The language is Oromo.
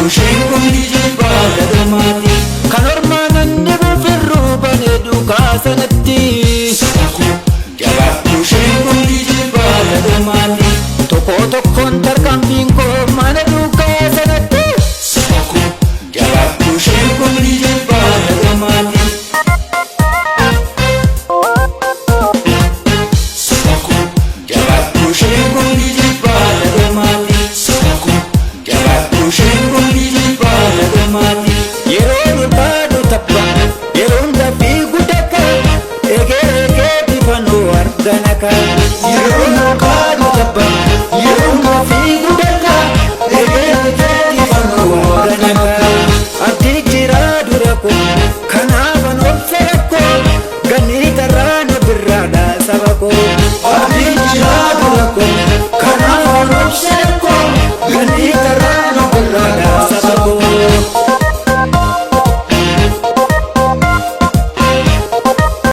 Shengum dijibba gadamati kanormanan debu firru bane duka sanatti Jabaatu shengum dijibba gadamati tokko tokkon tarkaanfiin koo mana duka sanatti Jabaatu shengum dijibba gadamati Jabaatu shengum dijibba gadamati Jabaatu shengum dijibba gadamati yeroo barbaadu tapha yeroo dafii guddaka eegee bifanuu arganaka Yeroo barbaadu tapha yeroo dafii